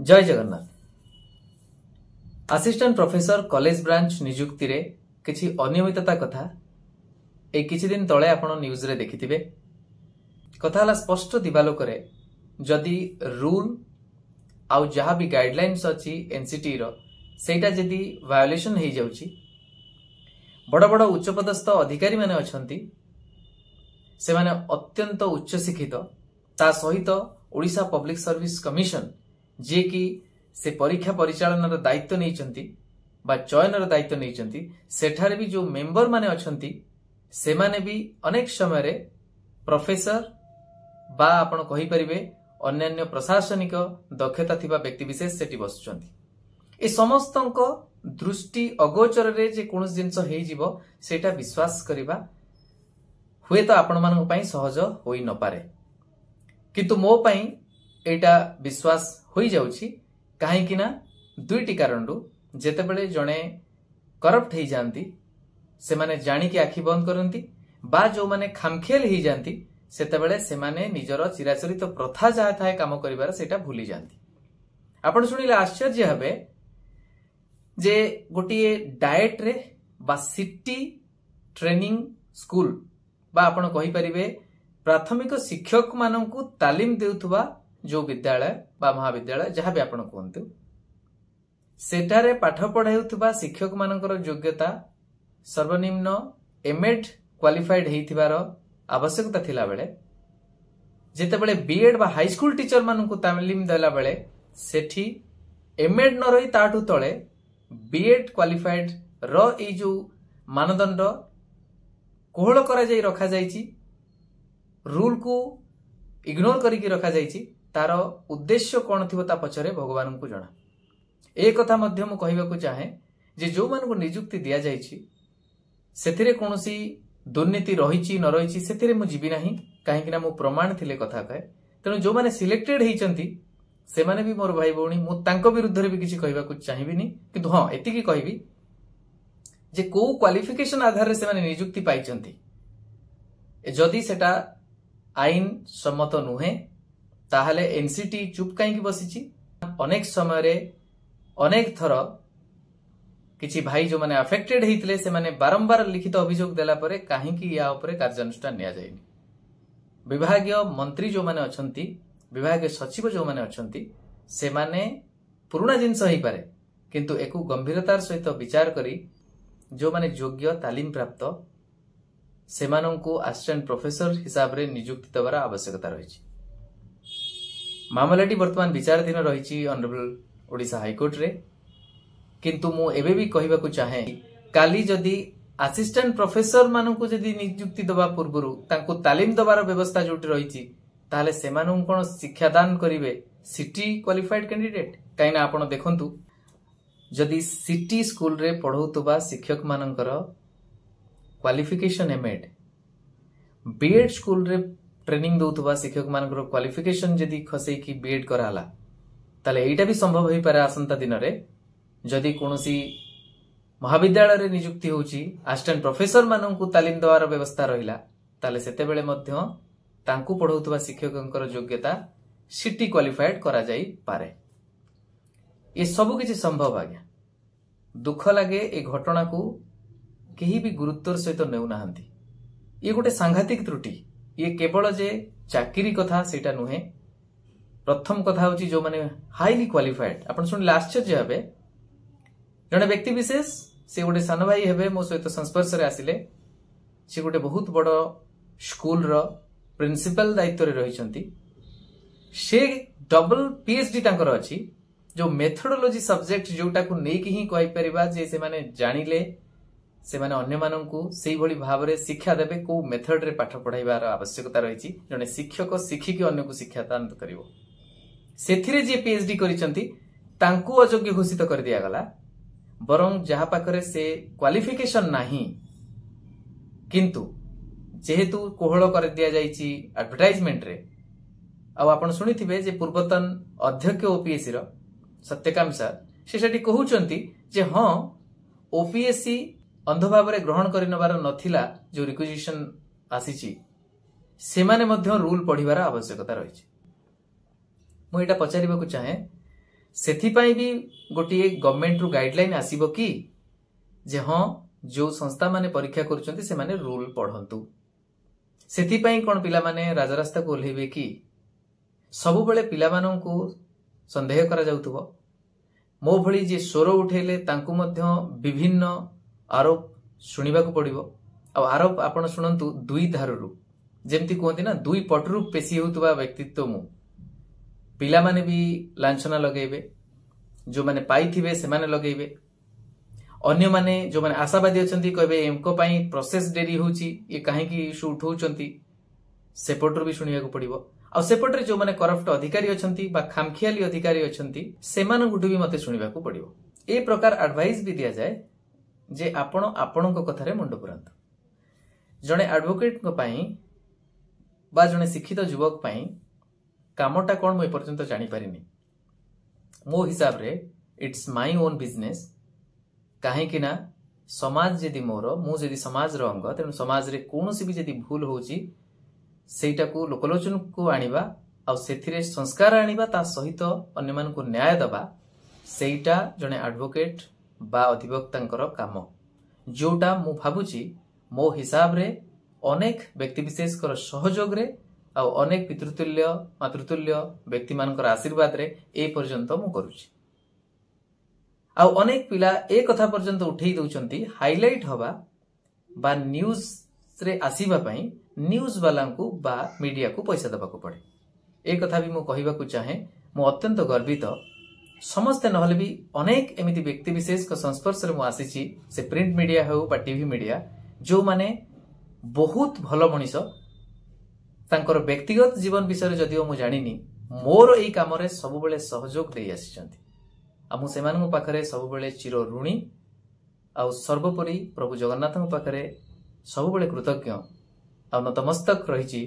जय Jagannath. Assistant professor college branch नियुक्ति रे किछि अनियमितता कथा ए किछि दिन तळे आपण न्यूज रे देखिथिबे। कथा हला स्पष्ट दिबालोक रे जदि रूल आउ जहा भी गाइडलाइंस अछि एनसीटी रो सेटा जदि वायोलेशन हे जाउची, बड़ बड़ उच्चपदस्थ अधिकारी माने अछंती, से माने अत्यंत उच्च शिक्षित, ता सहित ओडिशा पब्लिक सर्विस कमिशन जे कि से परीक्षा परिचालन दायित्व नहीं बा चयन दायित्व नहीं, सेठारे भी जो मेंबर माने अछंती से माने भी अनेक समय रे प्रोफेसर बा आपण कहि परिबे अन्यान्य प्रशासनिक दक्षता थिबा व्यक्ति विशेष सेठी बसुचंती। ए समस्तंको दृष्टि अगोचर रे जे कोनस जिंस हेइ जीवो सेटा विश्वास करिबा हुए तो आपण मानक पई सहज होई न पारे, किंतु मो पई एटा विश्वास होई जाउची। काहे कि ना दुईटी कारणरू जेतेबेले जणे करप्ट हेइ जानती से माने जानी कि आखि बंद करंती बा जो माने खामखेल हेइ जानती सेतेबेले से माने निजर चिराचरित प्रथा जहा थाए काम करिवार सेटा भूली जानती। आपण सुनिले आश्चर्य हबे जे गोटिए डाएट रे बा सिटी ट्रेनिंग स्कूल बा आपण कहि परिबे प्राथमिक शिक्षक माननकु तालीम देउथबा जो विद्यालय बा महाविद्यालय जहां भी आपण कहंतु सेठारे पाठ पढ़ाउथबा शिक्षक मानकर योग्यता सर्वनिम्न एमएड क्वालिफाइड हेइथिबार आवश्यकता थिला बेले जेतेबेले बीएड बा हाई स्कूल टीचर माननकु तालीम देला बेले सेठी एमएड न रही ताठु तळे बीएड क्वालिफाइड रो ए जो मानदंड कोहळ करा जाई रखा जाईची, रूल को इग्नोर करिकि रखा जाईची, तार उद्देश्य कौन थिबो ता पछरे भगवान को जणा। ए कथा मध्य मु कहिबाकू चाहे जे जो मान को नियुक्ति दिया जाईची सेथिरे कोनोसी दुर्नीति रहिची न रहिची सेथिरे मु जीवी नाही, काहे कि ना मु प्रमाण थिले कथा कहे। तेनु जो माने सिलेक्टेड हेइचंती से माने भी मोर भाई भौणी, मु तांको विरुद्ध रे भी किछि कहिबाकू चाहिबिनी, किंतु हां एतिकी कहिबी जे को क्वालिफिकेशन आधार रे से माने नियुक्ति पाइचंती जदि सेटा आईन सम्मत नुहे ताहले एनसीटी चुप काई की बसिची। अनेक समय रे अनेक थर किछि भाई जो माने अफेक्टेड हेइतले से माने बारंबार लिखित अभियोग देला परे काहे कि या ऊपर कार्यानुष्ठान निया जायनी। विभागीय मंत्री जो माने अछंती, विभागीय सचिव जो माने अछंती से माने पुराना जिंस हेइ पारे, किंतु एकु गंभीरतार सहित विचार करी जो माने योग्य तालीम प्राप्त से माननकु असिस्टेंट प्रोफेसर हिसाब रे नियुक्ति देबार आवश्यकता रहिछि। मामलाटी वर्तमान विचाराधीन रहिछि ऑनरेबल ओडिशा हाईकोर्ट रे, किंतु मु एबे भी कहिबाकू चाहे काली जदि असिस्टेंट प्रोफेसर माननकु जदि नियुक्ति देबा पूर्वरु तांको तालीम देबार व्यवस्था जोटी रहिछि ताहले से मानन कोन शिक्षादान करिवे सिटी क्वालिफाइड कैंडिडेट। काइना आपण देखंतु जदि सिटी स्कूल रे पढ़ौतबा शिक्षक मानकर क्वालिफिकेशन एमएड, बीएड स्कूल रे ट्रेनिंग दउतबा शिक्षक मानकर क्वालिफिकेशन जदि खसै कि बीएड कराला ताले एटा भी संभव होई पारे आसंता दिन रे जदि कोनोसी महाविद्यालय रे नियुक्ति होउची असिस्टेंट प्रोफेसर माननकु तालीम देवार व्यवस्था रहिला ताले सेते बेले मध्य तांकु पढ़ौतबा शिक्षकंकर योग्यता सिटी क्वालिफाइड करा जाई पारे। ये सब किछि संभव आज्ञा। दुख लगे ए घटना को केही भी गुरुत्वर सहित नेउ नाहंती। ये गोटे सांघातिक त्रुटि, ये केवल जे चाकरी कथा सेटा नुहे। प्रथम कथा होची जो माने हाईली क्वालिफाइड, आपण सुनिले आश्चर्य हेबे जने व्यक्ति विशेष से गोटे सान भाई हेबे मो सहित संस्पर्श रे आसिले, से गोटे बहुत बड़ स्कूल रो प्रिंसिपल दायित्व रे रहिचंती, से डबल पीएचडी तांकर अछि जो मेथोडोलॉजी सब्जेक्ट जोटा को नेकी ही कहि परिबा जे से माने जानिले से माने अन्य माननकु सेही भली भाबरे शिक्षा देबे को मेथड रे पाठ पढाइबार आवश्यकता रहिछि। जने शिक्षक शिखि के अन्य को शिक्षा दान करिवो, सेथिरे जे पीएचडी करिसंती तांकु अयोग्य घोषित कर दिया गला, बरं जहा पाखरे से क्वालिफिकेशन नाही किंतु जेहेतु कोहळ कर दिया जाईची एडवर्टाइजमेंट रे। आ आपण सुनिथिबे जे पूर्वतन अध्यक्ष ओपीएससी रो सत्यकाम सर से सेठी कहउचंती जे हां ओपीएससी अंध भाबरे ग्रहण करि नबार नथिला, जो रिक्विजिशन आसीची से माने मध्य रूल पढिबार आवश्यकता रहिछि। मु एटा पचारिबाकू चाहे सेथिपाई भी गोटे गवर्नमेंट रु गाइडलाइन आसीबो कि जे हाँ जो संस्था माने परीक्षा करुचंती से माने रूल पढ़ंतु सेथिपाई कोन पिला माने राजरास्ता को ओल्हेबे कि सबु बेले पिला माननकु संदेह करा जाउथबो मो भली जे स्वर उठेले तांकु मध्य विभिन्न आरोप शुणिबा को पड़िबो आ आरोप आपण सुनंतु दुई धारु जेमती कहती ना दुई पटरु पेशी होउतबा व्यक्तित्व मु पिला माने भी लांछना लगेबे जो माने पाइथिबे से माने लगेबे अन्य माने जो माने आशावादी अछंती कहबे एमको पई प्रोसेस डेरी होउची ये काहे की इशू उठौचंती सेपटरु भी शुनिया को पड़िबो आ सेपटरे जो माने करप्ट अधिकारी अछंती बा खामखियाली अधिकारी अछंती सेमान गुटु भी मते शुनिबा को पड़िबो ए प्रकार एडवाइस भी दिया जाए जे आपण आपणको कथारे मुंड पुरांतु जणे एडवोकेट को पई बा जणे शिक्षित युवक पई कामटा कोन मो पर्यंत जानि पारिनी मो हिसाब रे इट्स माय ओन बिजनेस काहे कि ना समाज जदि मोर मु जदि समाज रो अंग तेनु समाज रे कोनोसी भी जदि भूल होउची सेटा को लोकलोचन को आनिबा आ सेथिरे संस्कार आनिबा ता सहित अन्य मान को न्याय दबा सेटा जणे एडवोकेट बा अधिवक्तांकर काम जोटा मु भाबुची मो हिसाब रे अनेक व्यक्ति विशेष कर सहयोग रे आ अनेक पितृतुल्य मातृतुल्य व्यक्ति मानकर आशीर्वाद रे ए पर्यंत मु करूची आ अनेक पिला ए कथा पर्यंत उठेई दउचंती हाइलाइट हवा बा न्यूज रे आसीबा पई न्यूज वाला को बा मीडिया को पैसा दबा को पड़े ए कथा भी मु कहिबा को चाहे मु अत्यंत गर्वित समस्त नहले भी अनेक एमिति व्यक्ति विशेष का संस्पर्श रे मु आसीची से प्रिंट मीडिया हो बा टीवी मीडिया जो माने बहुत भल मनीष तांकर व्यक्तिगत जीवन विषय जदिओ मु जानिनी मोर एई काम रे सब बेले सहयोग देई आसीचंती आ मु सेमान पाखरे सब बेले चिर ऋणी आ सर्वोपरि प्रभु जगन्नाथ पाखरे सब बेले कृतज्ञ आ नतमस्तक रहिची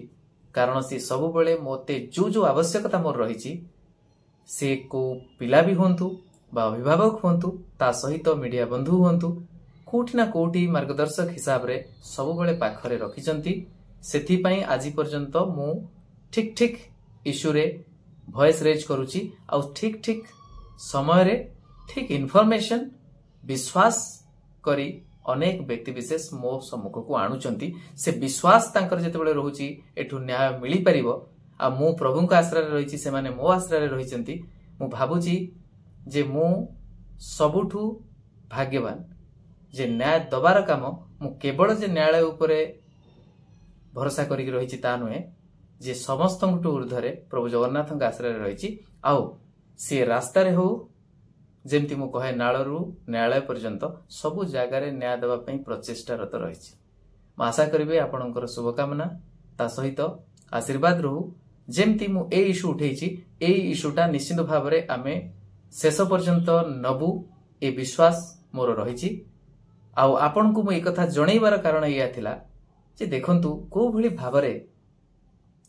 कारण से सब बेले मोते जो जो आवश्यकता मोर रहिची से को पिला भी होंतु बा अभिभावक होंतु ता सहित मीडिया बंधु होंतु कोठी ना कोठी मार्गदर्शक हिसाब रे सब बेले पाखरे रखिचंती सेथि पई आजि पर्यंत मु ठीक ठीक इश्यू रे वॉइस रेज करूची आ ठीक ठीक समय रे ठीक इन्फॉर्मेशन विश्वास करी अनेक व्यक्ति विशेष मो सम्मुख को आणुचंती से विश्वास तांकर जते बेले रहूची एठु न्याय मिली परिबो आ मु प्रभु का आश्रय रहिची से माने मो आश्रय रहिचंती मु भाबुची जे मु सबुठु भाग्यवान जे न्याय दबार काम मु केवल जे न्यायालय उपरे भरोसा करिक रहिची ता नुहे जे समस्तंटु ऊर्ध्वरे प्रभु जगन्नाथ का आश्रय रहिची आउ से रास्ता रे हो जेमती मु कहे नाळरू न्यायालय पर्यंत सबु जगह रे न्याय दबा पई प्रचेष्टा रत रहिची म आशा करिवे आपनकर शुभकामना ता सहित आशीर्वाद रहू जेमती मु ए इशू उठेची ए इशूटा निश्चित भाव रे आमे शेष पर्यंत नबु ए विश्वास मोर रहिची आ आपन को मु ए कथा जणैबार कारण या थिला जे देखंतु को भली भाव रे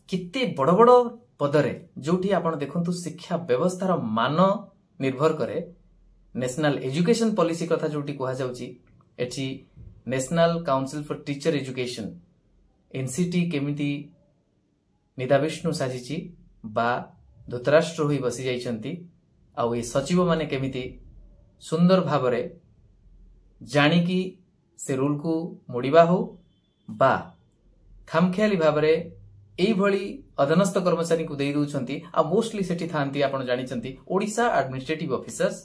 किते बड़ बड़ पदरे जोठी आपण देखंतु शिक्षा व्यवस्थार मान निर्भर करे नेशनल एजुकेशन पॉलिसी कथा जोटी कहा जाउची एठी national council for teacher education NCT केमिति निदाविष्णु साजिची बा धृतराष्ट्र होई बसी जाइछंती आ ए सचिव माने केमिति सुंदर भावरे जानी कि से रूल को मोड़िबा हो बा खामखियाली भावरे एई भली अधनस्थ कर्मचारी को देई दउछंती आ मोस्टली सेठी थांती आपण जानिछंती ओडिसा एडमिनिस्ट्रेटिव ऑफिसर्स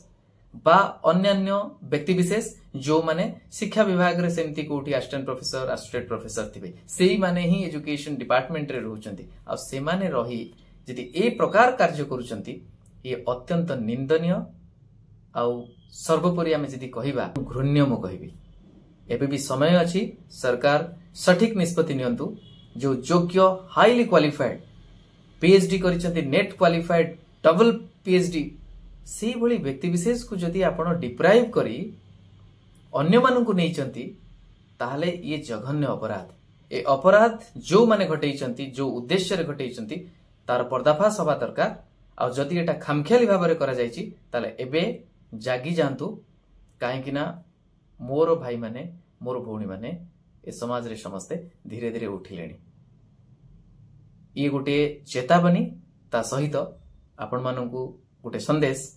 बा अन्यान्य व्यक्ति विशेष जो माने शिक्षा विभाग रे सेमती कोठी असिस्टेंट प्रोफेसर एसोसिएट प्रोफेसर थिबे सेही माने ही एजुकेशन डिपार्टमेंट रे रहउछंती आ से माने रही जदि ए प्रकार कार्य करूछंती ये अत्यंत निंदनीय आ सर्वोपरि आमे जदि कहिबा घृण्य मो कहिबी एबे भी समय अछि सरकार सठिक निष्पत्ति नियंतु जो योग्य हाईली क्वालिफाइड पीएचडी करिसंती नेट क्वालिफाइड डबल पीएचडी से भली व्यक्ति विशेष को जदि आपण डिप्राइव करी अन्य मानन को नैचंती ताहले ये जघन्य अपराध ए अपराध जो माने घटैचंती जो उद्देश्य रे घटैचंती तार पर्दाफाश हवा दरकार आ जदि एटा खामखियाली भाव रे करा जायची ताले एबे जागी जानतु काहे कि ना मोर भाई माने मोर भौणी माने ए समाज रे समस्ते धीरे धीरे उठिलेनी ये गोटे चेतावनी ता सहित आपण माननकु गोटे संदेश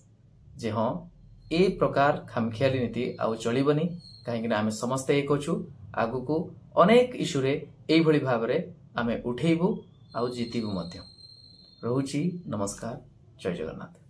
जे हाँ ए प्रकार खामखियाली नीति आउ चलिबनी कहीं आम समस्ते एक अच्छु आगु को अनेक इश्यूरे एभली भाव आम उठेबू आउ जीतबू। रहुची नमस्कार, जय जगन्नाथ।